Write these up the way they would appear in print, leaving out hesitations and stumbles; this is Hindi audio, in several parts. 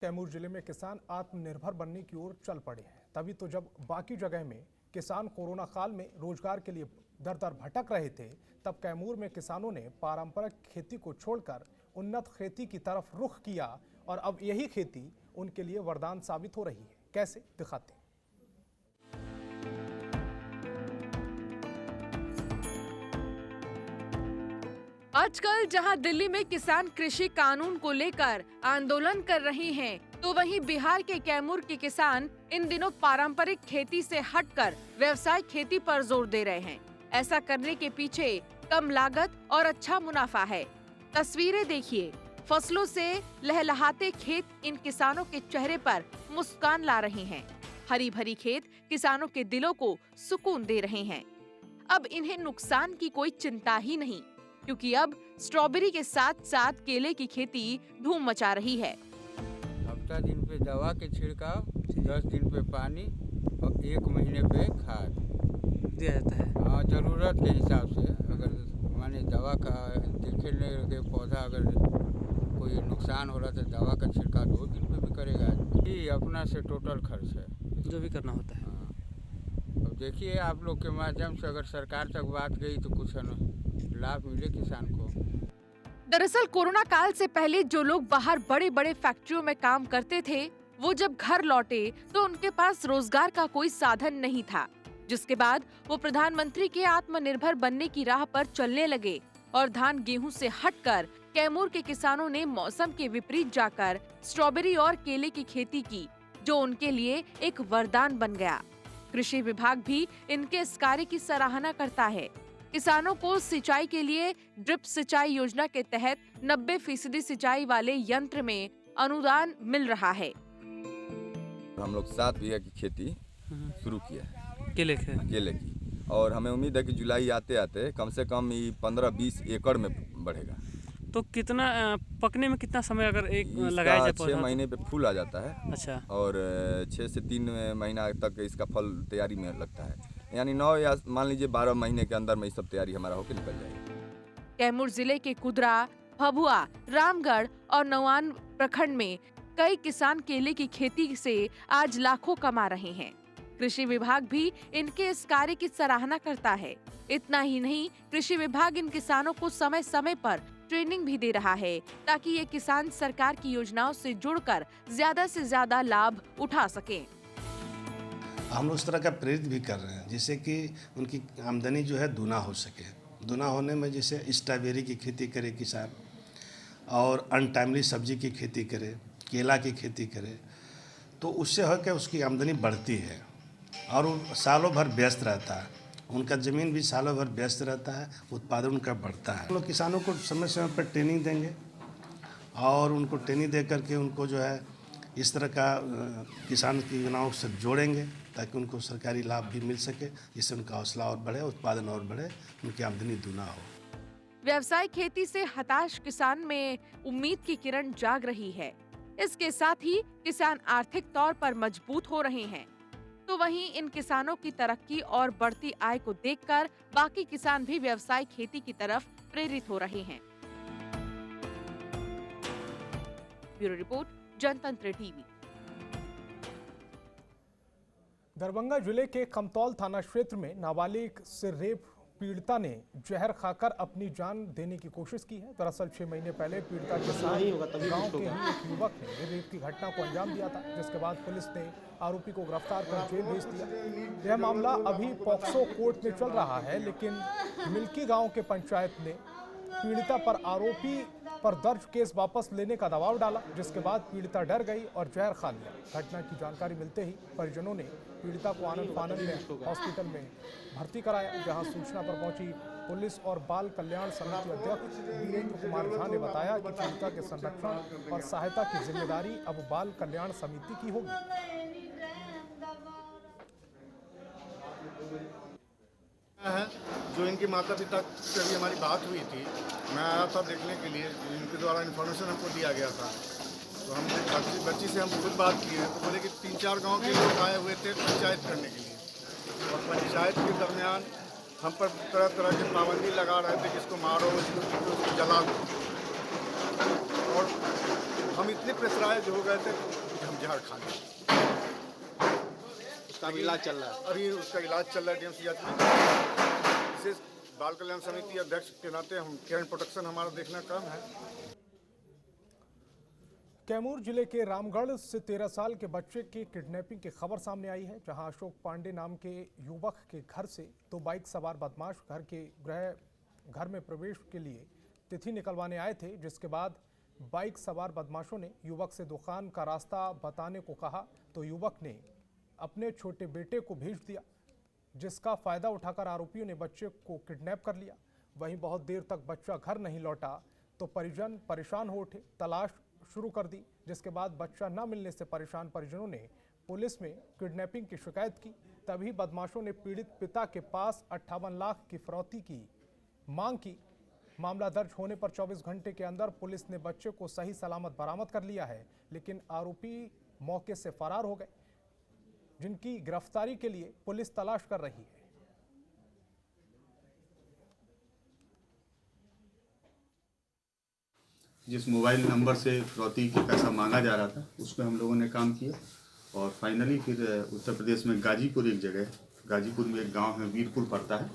कैमूर जिले में किसान आत्मनिर्भर बनने की ओर चल पड़े हैं। तभी तो जब बाकी जगह में किसान कोरोना काल में रोजगार के लिए दर दर भटक रहे थे, तब कैमूर में किसानों ने पारंपरिक खेती को छोड़कर उन्नत खेती की तरफ रुख किया और अब यही खेती उनके लिए वरदान साबित हो रही है। कैसे, दिखाते हैं। आजकल जहां दिल्ली में किसान कृषि कानून को लेकर आंदोलन कर रहे हैं, तो वहीं बिहार के कैमूर के किसान इन दिनों पारंपरिक खेती से हटकर व्यवसाय खेती पर जोर दे रहे हैं। ऐसा करने के पीछे कम लागत और अच्छा मुनाफा है। तस्वीरें देखिए, फसलों से लहलहाते खेत इन किसानों के चेहरे पर मुस्कान ला रहे हैं। हरी भरी खेत किसानों के दिलों को सुकून दे रहे हैं। अब इन्हें नुकसान की कोई चिंता ही नहीं, क्योंकि अब स्ट्रॉबेरी के साथ साथ केले की खेती धूम मचा रही है। हफ्ता दिन पे दवा के छिड़काव, 10 दिन पे पानी और 1 महीने पे खाद दिया जाता है। हाँ, जरूरत के हिसाब से। अगर माने दवा का देखे लगे पौधा अगर कोई नुकसान हो रहा तो दवा का छिड़काव 2 दिन पे भी करेगा। ये अपना से टोटल खर्च है जो भी करना होता है। हाँ। अब देखिए, आप लोग के माध्यम से अगर सरकार तक बात गई तो कुछ लाभ मिले किसान को। दरअसल कोरोना काल से पहले जो लोग बाहर बड़े बड़े फैक्ट्रियों में काम करते थे, वो जब घर लौटे तो उनके पास रोजगार का कोई साधन नहीं था, जिसके बाद वो प्रधानमंत्री के आत्मनिर्भर बनने की राह पर चलने लगे और धान गेहूं से हटकर कैमूर के किसानों ने मौसम के विपरीत जाकर स्ट्रॉबेरी और केले की खेती की, जो उनके लिए एक वरदान बन गया। कृषि विभाग भी इनके इस कार्य की सराहना करता है। किसानों को सिंचाई के लिए ड्रिप सिंचाई योजना के तहत 90% सिंचाई वाले यंत्र में अनुदान मिल रहा है। हम लोग 7 बीघा की खेती शुरू किया है केले की, और हमें उम्मीद है कि जुलाई आते आते कम से कम 15-20 एकड़ में बढ़ेगा। तो कितना पकने में कितना समय अगर एक लगाया जाए? 6 महीने पे फूल आ जाता है। अच्छा। और 6 से 3 महीना तक इसका फल तैयारी में लगता है, यानी 9 या मान लीजिए 12 महीने के अंदर में ये सब तैयारी हमारा होकर निकल जाएगी। कैमूर जिले के कुदरा, भभुआ, रामगढ़ और नवान प्रखंड में कई किसान केले की खेती से आज लाखों कमा रहे हैं। कृषि विभाग भी इनके इस कार्य की सराहना करता है। इतना ही नहीं, कृषि विभाग इन किसानों को समय समय पर ट्रेनिंग भी दे रहा है, ताकि ये किसान सरकार की योजनाओं से जुड़कर ज्यादा से ज्यादा लाभ उठा सकें। हम लोग उस तरह का प्रेरित भी कर रहे हैं, जिससे कि उनकी आमदनी जो है दूना हो सके। दूना होने में जैसे स्ट्रॉबेरी की खेती करे किसान, और अनटाइमली सब्जी की खेती करे, केला की खेती करे, तो उससे हो के उसकी आमदनी बढ़ती है और वो सालों भर व्यस्त रहता है। उनका ज़मीन भी सालों भर व्यस्त रहता है, उत्पादन उनका बढ़ता है। हम लोग किसानों को समय समय पर ट्रेनिंग देंगे और उनको ट्रेनिंग दे करके उनको जो है इस तरह का किसान की योजनाओं से जोड़ेंगे, ताकि उनको सरकारी लाभ भी मिल सके, जिससे उनका हौसला और बढ़े, उत्पादन और बढ़े, उनकी आमदनी दूना हो। व्यवसाय खेती से हताश किसान में उम्मीद की किरण जाग रही है। इसके साथ ही किसान आर्थिक तौर पर मजबूत हो रहे हैं। तो वहीं इन किसानों की तरक्की और बढ़ती आय को देखकर बाकी किसान भी व्यवसाय खेती की तरफ प्रेरित हो रहे हैं। ब्यूरो रिपोर्ट, जनतंत्र टीवी। दरभंगा जिले के कमतौल थाना क्षेत्र में नाबालिग से रेप पीड़िता ने जहर खाकर अपनी जान देने की कोशिश की है। दरअसल 6 महीने पहले पीड़िता के साथ गांव के ही एक युवक ने रेप की घटना को अंजाम दिया था, जिसके बाद पुलिस ने आरोपी को गिरफ्तार कर जेल भेज दिया। यह मामला अभी पॉक्सो कोर्ट में चल रहा है, लेकिन मिल्की गांव के पंचायत ने पीड़िता पर आरोपी पर दर्ज केस वापस लेने का दबाव डाला, जिसके बाद पीड़िता डर गई और जहर खा लिया। घटना की जानकारी मिलते ही परिजनों ने पीड़िता को आनंद फानंद में हॉस्पिटल में भर्ती कराया, जहां सूचना पर पहुंची पुलिस और बाल कल्याण समिति अध्यक्ष वीरेंद्र कुमार झा ने बताया कि पीड़िता के संरक्षण और सहायता की जिम्मेदारी अब बाल कल्याण समिति की होगी। जो इनके माता पिता से भी हमारी बात हुई थी, मैं आया था देखने के लिए, इनके द्वारा इन्फॉर्मेशन हमको दिया गया था, तो हम बच्ची से हम खुद बात किए, तो बोले कि 3-4 गांव के लोग आए हुए थे पंचायत करने के लिए, और पंचायत के दरमियान हम पर तरह तरह की पाबंदी लगा रहे थे, जिसको मारो, उसको जला दो। और हम इतने प्रेशराइज हो गए थे कि हम जहर खा लिए। उसका इलाज चल रहा है। अभी उसका इलाज चल रहा है DMC में। विशेष बाल कल्याण समिति अध्यक्ष के नाते हम केयर एंड प्रोटेक्शन हमारा देखना काम है। कैमूर जिले के रामगढ़ से 13 साल के बच्चे की किडनैपिंग की खबर सामने आई है, जहां अशोक पांडे नाम के युवक के घर से 2 बाइक सवार बदमाश घर में प्रवेश के लिए तिथि निकलवाने आए थे, जिसके बाद बाइक सवार बदमाशों ने युवक से दुकान का रास्ता बताने को कहा तो युवक ने अपने छोटे बेटे को भेज दिया, जिसका फायदा उठाकर आरोपियों ने बच्चे को किडनैप कर लिया। वहीं बहुत देर तक बच्चा घर नहीं लौटा तो परिजन परेशान हो उठे, तलाश शुरू कर दी, जिसके बाद बच्चा न मिलने से परेशान परिजनों ने पुलिस में किडनैपिंग की शिकायत की। तभी बदमाशों ने पीड़ित पिता के पास 58 लाख की फिरौती की मांग की। मामला दर्ज होने पर 24 घंटे के अंदर पुलिस ने बच्चे को सही सलामत बरामद कर लिया है, लेकिन आरोपी मौके से फरार हो गए, जिनकी गिरफ्तारी के लिए पुलिस तलाश कर रही है। जिस मोबाइल नंबर से फिरौती के पैसा मांगा जा रहा था उस पर हम लोगों ने काम किया और फाइनली फिर उत्तर प्रदेश में गाजीपुर एक जगह है, गाजीपुर में एक गांव है वीरपुर पड़ता है,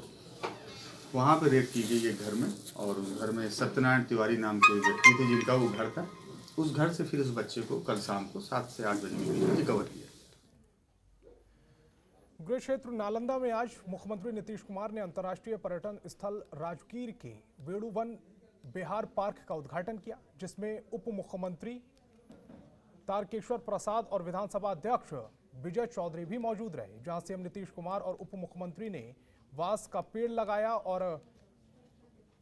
वहाँ पे रेड की गई एक घर में और उस घर में सत्यनारायण तिवारी नाम के व्यक्ति थे जिनका वो घर था। उस घर से फिर उस बच्चे को कल शाम को 7 से 8 बजे के बीच रिकवर किया। गृह क्षेत्र नालंदा में आज मुख्यमंत्री नीतीश कुमार ने अंतर्राष्ट्रीय पर्यटन स्थल राजगीर के वेणुवन बिहार पार्क का उद्घाटन किया, जिसमें उप मुख्यमंत्री तारकेश्वर प्रसाद और विधानसभा अध्यक्ष विजय चौधरी भी मौजूद रहे, जहां सीएम नीतीश कुमार और उप मुख्यमंत्री ने वास का पेड़ लगाया और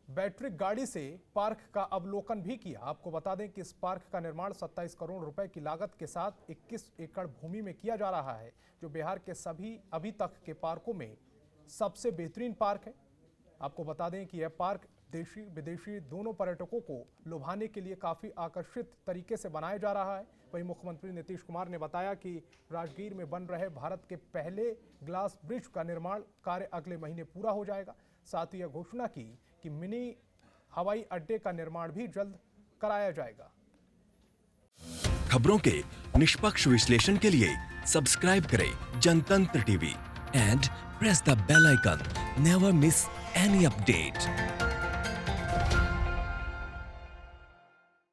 बैटरी गाड़ी से पार्क का अवलोकन भी किया। आपको बता दें कि इस पार्क का निर्माण 27 करोड़ रुपए की लागत के साथ 21 एकड़ भूमि में किया जा रहा है, जो बिहार के सभी अभी तक के पार्कों में सबसे बेहतरीन पार्क है। आपको बता दें कि यह पार्क देशी विदेशी दोनों पर्यटकों को लुभाने के लिए काफ़ी आकर्षित तरीके से बनाया जा रहा है। वहीं मुख्यमंत्री नीतीश कुमार ने बताया कि राजगीर में बन रहे भारत के पहले ग्लास ब्रिज का निर्माण कार्य अगले महीने पूरा हो जाएगा। साथ ही यह घोषणा की कि मिनी हवाई अड्डे का निर्माण भी जल्द कराया जाएगा। खबरों के निष्पक्ष विश्लेषण के लिए सब्सक्राइब करें Jantantra TV and press the bell icon. Never miss any update.